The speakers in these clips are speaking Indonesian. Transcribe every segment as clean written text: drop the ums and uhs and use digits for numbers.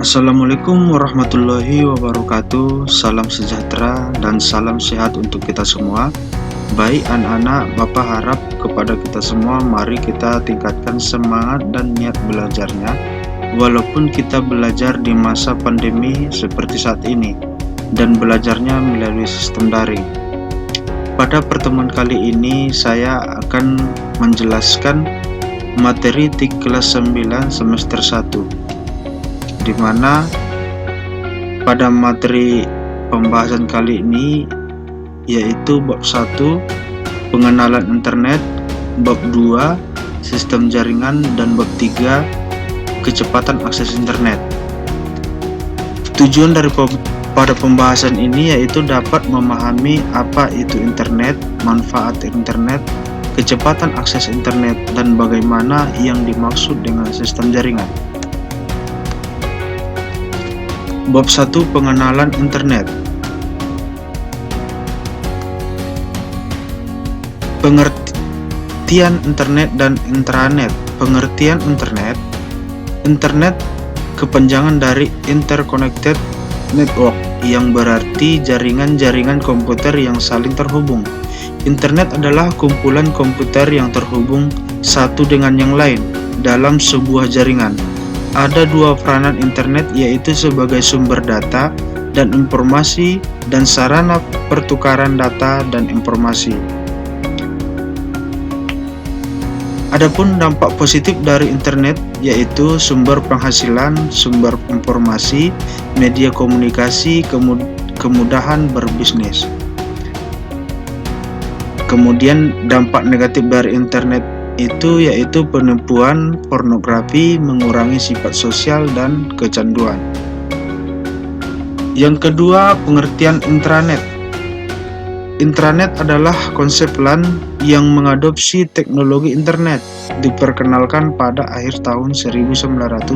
Assalamualaikum warahmatullahi wabarakatuh. Salam sejahtera dan salam sehat untuk kita semua. Baik anak-anak, Bapak harap kepada kita semua, mari kita tingkatkan semangat dan niat belajarnya. Walaupun kita belajar di masa pandemi seperti saat ini dan belajarnya melalui sistem daring. Pada pertemuan kali ini saya akan menjelaskan materi TIK kelas 9 semester 1, di mana pada materi pembahasan kali ini yaitu bab 1 pengenalan internet, bab 2 sistem jaringan, dan bab 3 kecepatan akses internet. Tujuan pada pembahasan ini yaitu dapat memahami apa itu internet, manfaat internet, kecepatan akses internet, dan bagaimana yang dimaksud dengan sistem jaringan. Bab 1 pengenalan internet. Pengertian internet dan intranet. Pengertian internet. Internet kepanjangan dari interconnected network, yang berarti jaringan-jaringan komputer yang saling terhubung. Internet adalah kumpulan komputer yang terhubung satu dengan yang lain dalam sebuah jaringan. Ada dua peranan internet, yaitu sebagai sumber data dan informasi dan sarana pertukaran data dan informasi. Adapun dampak positif dari internet yaitu sumber penghasilan, sumber informasi, media komunikasi, kemudahan berbisnis. Kemudian dampak negatif dari internet itu yaitu penipuan, pornografi, mengurangi sifat sosial, dan kecanduan. Yang kedua, pengertian intranet. Intranet adalah konsep LAN yang mengadopsi teknologi internet, diperkenalkan pada akhir tahun 1995.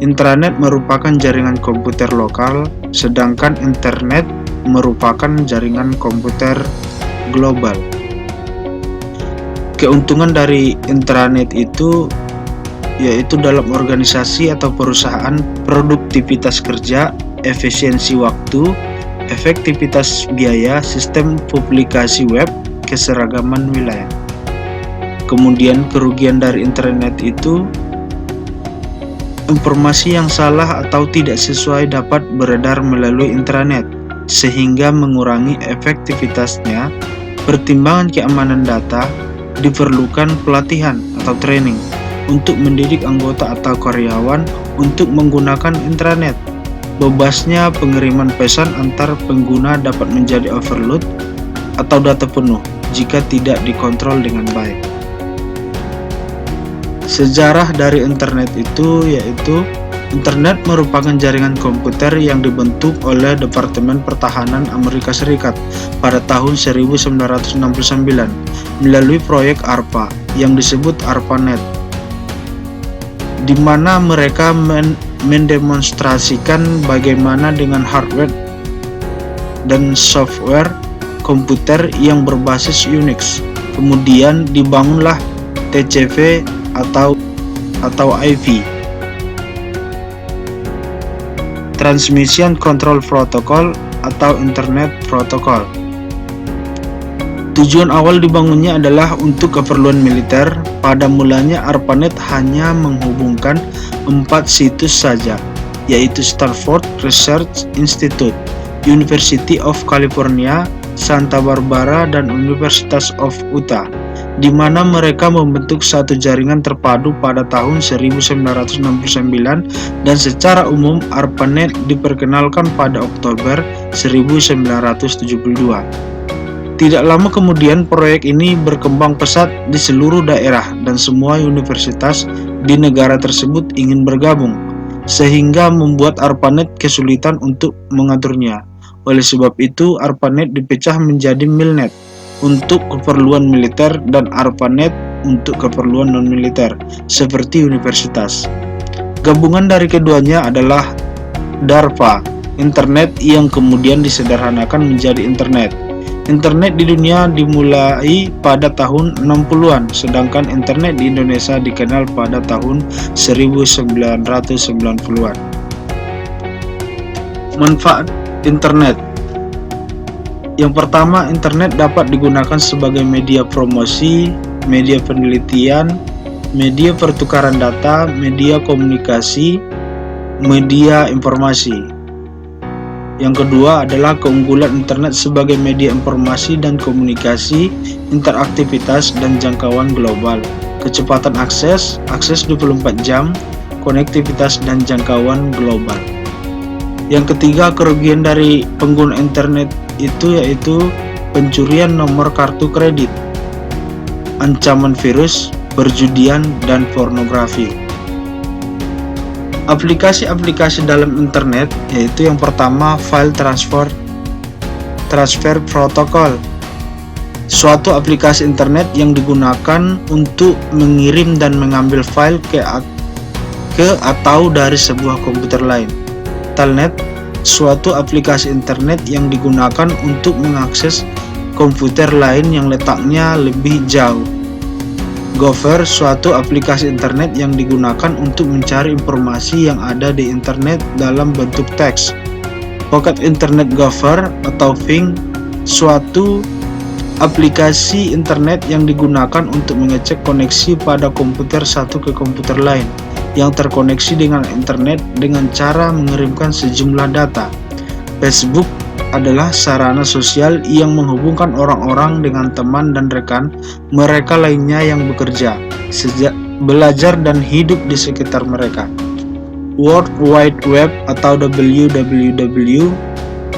Intranet merupakan jaringan komputer lokal, sedangkan internet merupakan jaringan komputer global. Keuntungan dari intranet itu yaitu dalam organisasi atau perusahaan, produktivitas kerja, efisiensi waktu, efektivitas biaya, sistem publikasi web, keseragaman wilayah. Kemudian kerugian dari internet itu informasi yang salah atau tidak sesuai dapat beredar melalui intranet sehingga mengurangi efektivitasnya. Pertimbangan keamanan data, diperlukan pelatihan atau training untuk mendidik anggota atau karyawan untuk menggunakan intranet. Bebasnya pengiriman pesan antar pengguna dapat menjadi overload atau data penuh jika tidak dikontrol dengan baik. Sejarah dari internet itu yaitu internet merupakan jaringan komputer yang dibentuk oleh Departemen Pertahanan Amerika Serikat pada tahun 1969 melalui proyek ARPA yang disebut ARPANET, di mana mereka mendemonstrasikan bagaimana dengan hardware dan software komputer yang berbasis Unix. Kemudian dibangunlah TCP atau IP, Transmission Control Protocol atau Internet Protocol. Tujuan awal dibangunnya adalah untuk keperluan militer. Pada mulanya ARPANET hanya menghubungkan 4 situs saja, yaitu Stanford Research Institute, University of California, Santa Barbara, dan University of Utah, di mana mereka membentuk satu jaringan terpadu pada tahun 1969, dan secara umum ARPANET diperkenalkan pada Oktober 1972. Tidak lama kemudian proyek ini berkembang pesat di seluruh daerah dan semua universitas di negara tersebut ingin bergabung, sehingga membuat ARPANET kesulitan untuk mengaturnya. Oleh sebab itu ARPANET dipecah menjadi MILNET untuk keperluan militer dan ARPANET untuk keperluan non-militer seperti universitas. Gabungan dari keduanya adalah DARPA, internet, yang kemudian disederhanakan menjadi internet. Internet di dunia dimulai pada tahun 60-an, sedangkan internet di Indonesia dikenal pada tahun 1990-an. Manfaat internet. Yang pertama, internet dapat digunakan sebagai media promosi, media penelitian, media pertukaran data, media komunikasi, media informasi. Yang kedua adalah keunggulan internet sebagai media informasi dan komunikasi, interaktivitas dan jangkauan global, kecepatan akses 24 jam, konektivitas dan jangkauan global. Yang ketiga, kerugian dari pengguna internet itu yaitu pencurian nomor kartu kredit, ancaman virus, perjudian, dan pornografi. Aplikasi-aplikasi dalam internet yaitu yang pertama file transfer protocol. Suatu aplikasi internet yang digunakan untuk mengirim dan mengambil file ke atau dari sebuah komputer lain. Telnet, suatu aplikasi internet yang digunakan untuk mengakses komputer lain yang letaknya lebih jauh. Gopher, suatu aplikasi internet yang digunakan untuk mencari informasi yang ada di internet dalam bentuk teks. Pocket Internet Gopher atau Ping, suatu aplikasi internet yang digunakan untuk mengecek koneksi pada komputer satu ke komputer lain yang terkoneksi dengan internet dengan cara mengirimkan sejumlah data. Facebook adalah sarana sosial yang menghubungkan orang-orang dengan teman dan rekan mereka lainnya yang bekerja, belajar dan hidup di sekitar mereka. World Wide Web atau WWW,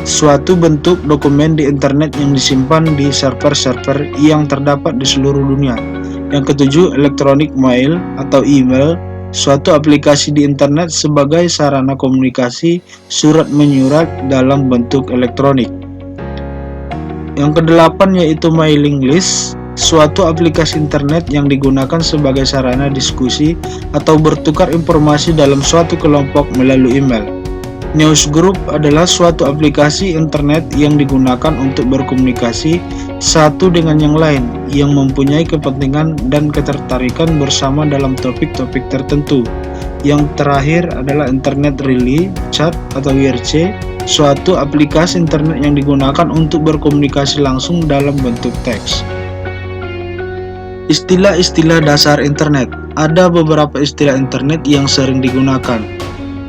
suatu bentuk dokumen di internet yang disimpan di server-server yang terdapat di seluruh dunia. Yang ketujuh, Electronic Mail atau email, suatu aplikasi di internet sebagai sarana komunikasi surat menyurat dalam bentuk elektronik. Yang kedelapan yaitu mailing list, suatu aplikasi internet yang digunakan sebagai sarana diskusi atau bertukar informasi dalam suatu kelompok melalui email. Newsgroup adalah suatu aplikasi internet yang digunakan untuk berkomunikasi satu dengan yang lain yang mempunyai kepentingan dan ketertarikan bersama dalam topik-topik tertentu. Yang terakhir adalah Internet Relay Chat atau IRC, suatu aplikasi internet yang digunakan untuk berkomunikasi langsung dalam bentuk teks. Istilah-istilah dasar internet. Ada beberapa istilah internet yang sering digunakan.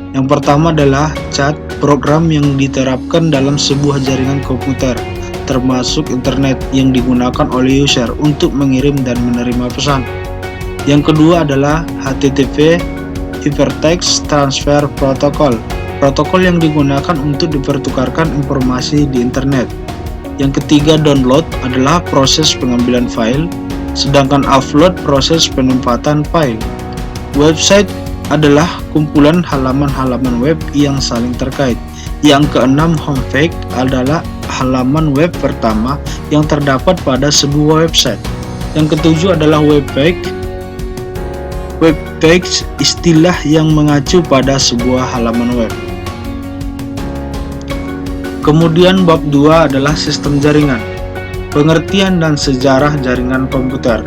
Yang pertama adalah chat, program yang diterapkan dalam sebuah jaringan komputer, termasuk internet yang digunakan oleh user untuk mengirim dan menerima pesan. Yang kedua adalah HTTP, Hypertext Transfer Protocol, protokol yang digunakan untuk dipertukarkan informasi di internet. Yang ketiga, download adalah proses pengambilan file, sedangkan upload proses penempatan file. Website adalah kumpulan halaman-halaman web yang saling terkait. Yang keenam, homepage adalah halaman web pertama yang terdapat pada sebuah website. Yang ketujuh adalah webpage. Webpage istilah yang mengacu pada sebuah halaman web. Kemudian bab 2 adalah sistem jaringan. Pengertian dan sejarah jaringan komputer.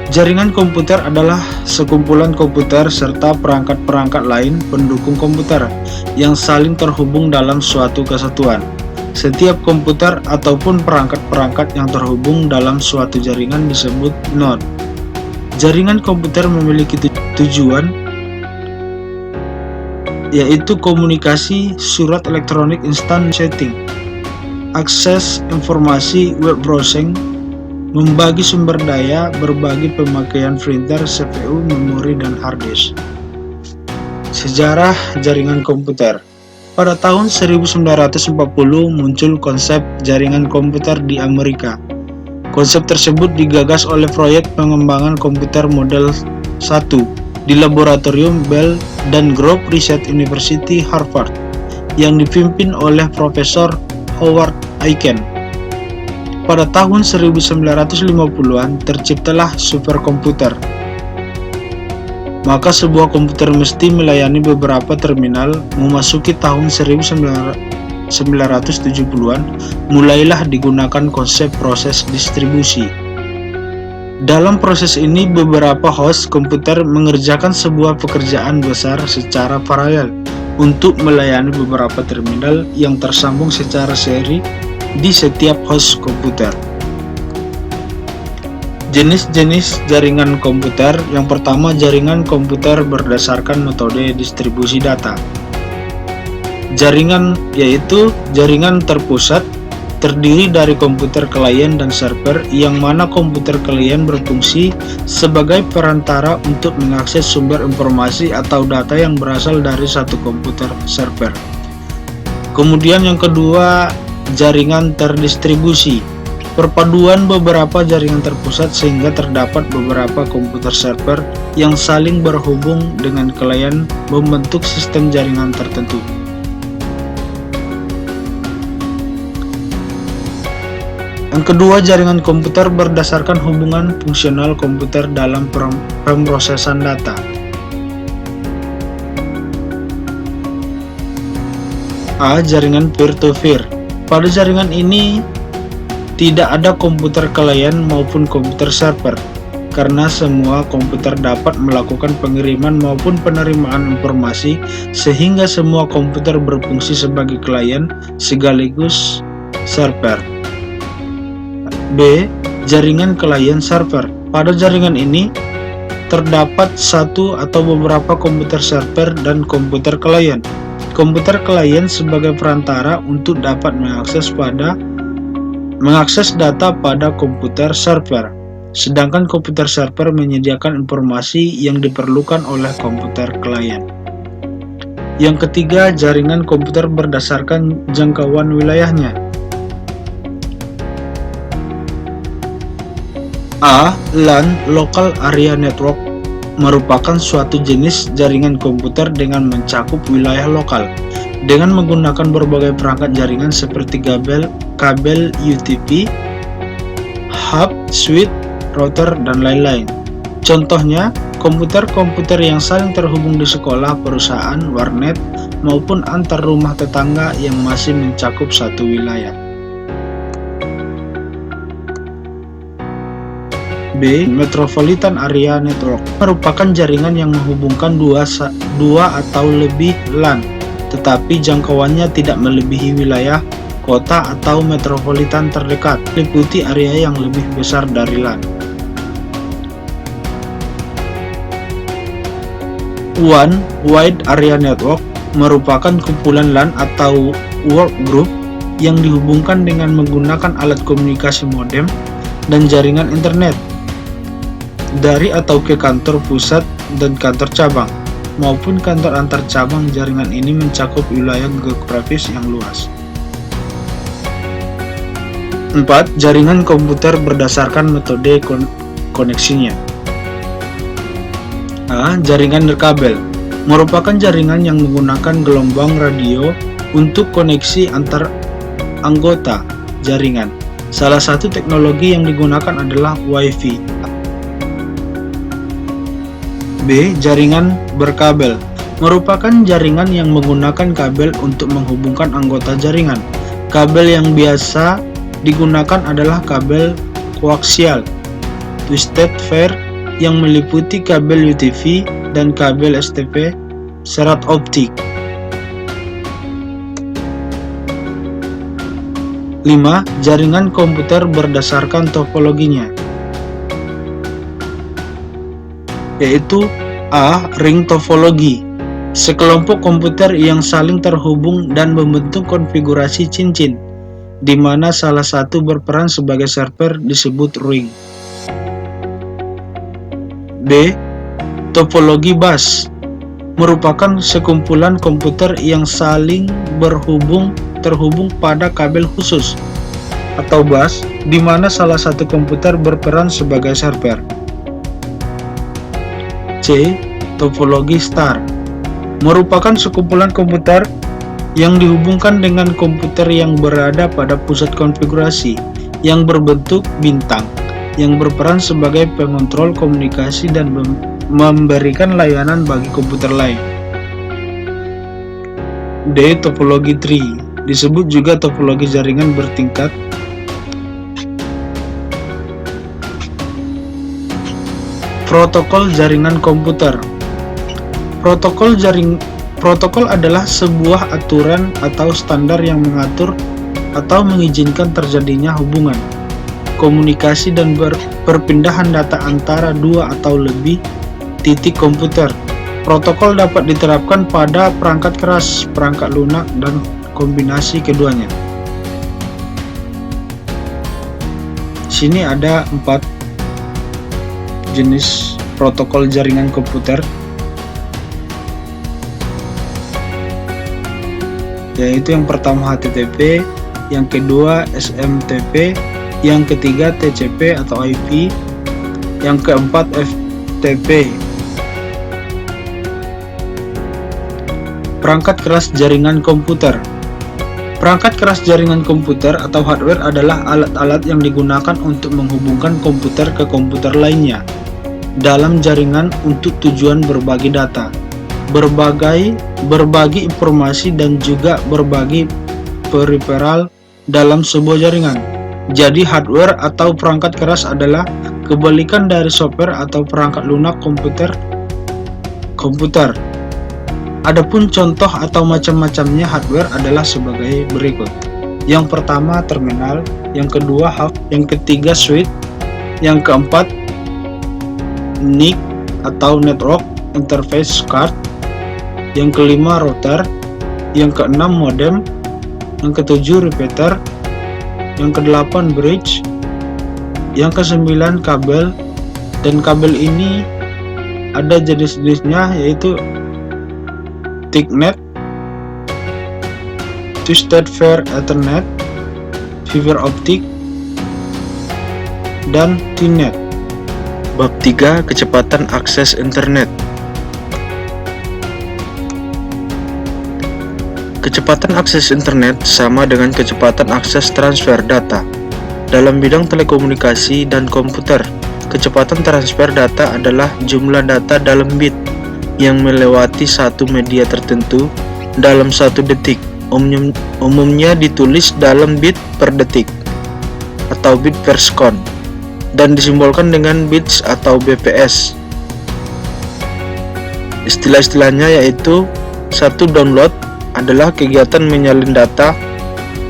Jaringan komputer adalah sekumpulan komputer serta perangkat-perangkat lain pendukung komputer yang saling terhubung dalam suatu kesatuan. Setiap komputer ataupun perangkat-perangkat yang terhubung dalam suatu jaringan disebut node. Jaringan komputer memiliki tujuan, yaitu komunikasi, surat elektronik instant chatting, akses informasi, web browsing, membagi sumber daya, berbagi pemakaian printer, CPU, memori, dan hard disk. Sejarah jaringan komputer. Pada tahun 1940 muncul konsep jaringan komputer di Amerika. Konsep tersebut digagas oleh proyek pengembangan komputer model 1 di laboratorium Bell dan Group Research University Harvard yang dipimpin oleh Profesor Howard Aiken. Pada tahun 1950-an terciptalah superkomputer. Maka sebuah komputer mesti melayani beberapa terminal. Memasuki tahun 1960 1970-an, mulailah digunakan konsep proses distribusi. Dalam proses ini, beberapa host komputer mengerjakan sebuah pekerjaan besar secara paralel untuk melayani beberapa terminal yang tersambung secara seri di setiap host komputer. Jenis-jenis jaringan komputer. Yang pertama, jaringan komputer berdasarkan metode distribusi data. Jaringan yaitu jaringan terpusat, terdiri dari komputer klien dan server, yang mana komputer klien berfungsi sebagai perantara untuk mengakses sumber informasi atau data yang berasal dari satu komputer server. Kemudian yang kedua, jaringan terdistribusi. Perpaduan beberapa jaringan terpusat sehingga terdapat beberapa komputer server yang saling berhubung dengan klien membentuk sistem jaringan tertentu. Yang kedua, jaringan komputer berdasarkan hubungan fungsional komputer dalam pemrosesan data. A. Jaringan peer-to-peer. Pada jaringan ini tidak ada komputer klien maupun komputer server, karena semua komputer dapat melakukan pengiriman maupun penerimaan informasi, sehingga semua komputer berfungsi sebagai klien sekaligus server. B. Jaringan klien server. Pada jaringan ini terdapat satu atau beberapa komputer server dan komputer klien. Komputer klien sebagai perantara untuk dapat mengakses data pada komputer server, sedangkan komputer server menyediakan informasi yang diperlukan oleh komputer klien. Yang ketiga, jaringan komputer berdasarkan jangkauan wilayahnya. A. LAN Local Area Network merupakan suatu jenis jaringan komputer dengan mencakup wilayah lokal dengan menggunakan berbagai perangkat jaringan seperti kabel UTP, hub, switch, router, dan lain-lain. Contohnya, komputer-komputer yang saling terhubung di sekolah, perusahaan, warnet, maupun antar rumah tetangga yang masih mencakup satu wilayah. B. Metropolitan Area Network merupakan jaringan yang menghubungkan dua atau lebih LAN, tetapi jangkauannya tidak melebihi wilayah kota atau metropolitan terdekat, meliputi area yang lebih besar dari LAN. One Wide Area Network merupakan kumpulan LAN atau workgroup yang dihubungkan dengan menggunakan alat komunikasi modem dan jaringan internet dari atau ke kantor pusat dan kantor cabang maupun kantor antar cabang. Jaringan ini mencakup wilayah geografis yang luas. 4. Jaringan komputer berdasarkan metode koneksinya. A. Jaringan nirkabel merupakan jaringan yang menggunakan gelombang radio untuk koneksi antar anggota jaringan. Salah satu teknologi yang digunakan adalah Wi-Fi. B. Jaringan berkabel merupakan jaringan yang menggunakan kabel untuk menghubungkan anggota jaringan. Kabel yang biasa digunakan adalah kabel koaksial, twisted pair yang meliputi kabel UTV dan kabel STP serat optik. 5. Jaringan komputer berdasarkan topologinya, yaitu A. Ring topologi, sekelompok komputer yang saling terhubung dan membentuk konfigurasi cincin, di mana salah satu berperan sebagai server disebut ring. B. Topologi bus merupakan sekumpulan komputer yang saling terhubung pada kabel khusus atau bus, di mana salah satu komputer berperan sebagai server. C. Topologi star merupakan sekumpulan komputer yang dihubungkan dengan komputer yang berada pada pusat konfigurasi yang berbentuk bintang, yang berperan sebagai pengontrol komunikasi dan memberikan layanan bagi komputer lain. D. Topologi tree disebut juga topologi jaringan bertingkat. Protokol jaringan komputer. Protokol adalah sebuah aturan atau standar yang mengatur atau mengizinkan terjadinya hubungan, komunikasi dan perpindahan data antara dua atau lebih titik komputer. Protokol dapat diterapkan pada perangkat keras, perangkat lunak, dan kombinasi keduanya. Sini ada 4 jenis protokol jaringan komputer, yaitu yang pertama HTTP, yang kedua SMTP, yang ketiga TCP atau IP, yang keempat FTP. Perangkat keras jaringan komputer. Perangkat keras jaringan komputer atau hardware adalah alat-alat yang digunakan untuk menghubungkan komputer ke komputer lainnya dalam jaringan untuk tujuan berbagi data, berbagi informasi, dan juga berbagi peripheral dalam sebuah jaringan. Jadi hardware atau perangkat keras adalah kebalikan dari software atau perangkat lunak komputer. Adapun contoh atau macam-macamnya hardware adalah sebagai berikut. Yang pertama terminal, yang kedua hub, yang ketiga switch, yang keempat NIC atau network interface card, yang kelima router, yang keenam modem, yang ketujuh repeater, yang kedelapan bridge, yang kesembilan kabel. Dan kabel ini ada jenis-jenisnya, yaitu ThickNet, Twisted Pair Ethernet, Fiber Optic, dan T-Net. Bab 3. Kecepatan akses internet. Kecepatan akses internet sama dengan kecepatan akses transfer data. Dalam bidang telekomunikasi dan komputer, kecepatan transfer data adalah jumlah data dalam bit yang melewati satu media tertentu dalam 1 detik. Umumnya ditulis dalam bit per detik atau bit per second dan disimbolkan dengan bits atau bps. Istilah-istilahnya yaitu: 1. Download adalah kegiatan menyalin data,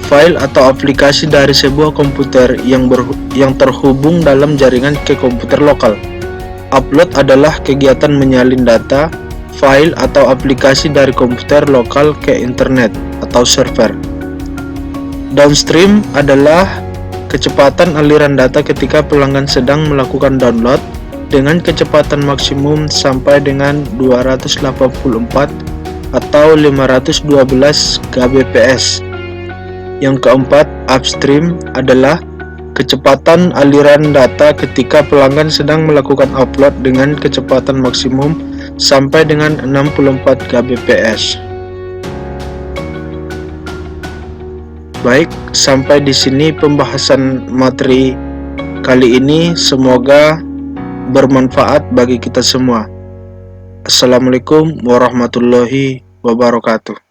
file atau aplikasi dari sebuah komputer yang terhubung dalam jaringan ke komputer lokal. Upload adalah kegiatan menyalin data, file atau aplikasi dari komputer lokal ke internet atau server. Downstream adalah kecepatan aliran data ketika pelanggan sedang melakukan download dengan kecepatan maksimum sampai dengan 284 atau 512 kbps. Yang keempat, upstream adalah kecepatan aliran data ketika pelanggan sedang melakukan upload dengan kecepatan maksimum sampai dengan 64 kbps. Baik, sampai di sini pembahasan materi kali ini. Semoga bermanfaat bagi kita semua. Assalamualaikum warahmatullahi wabarakatuh.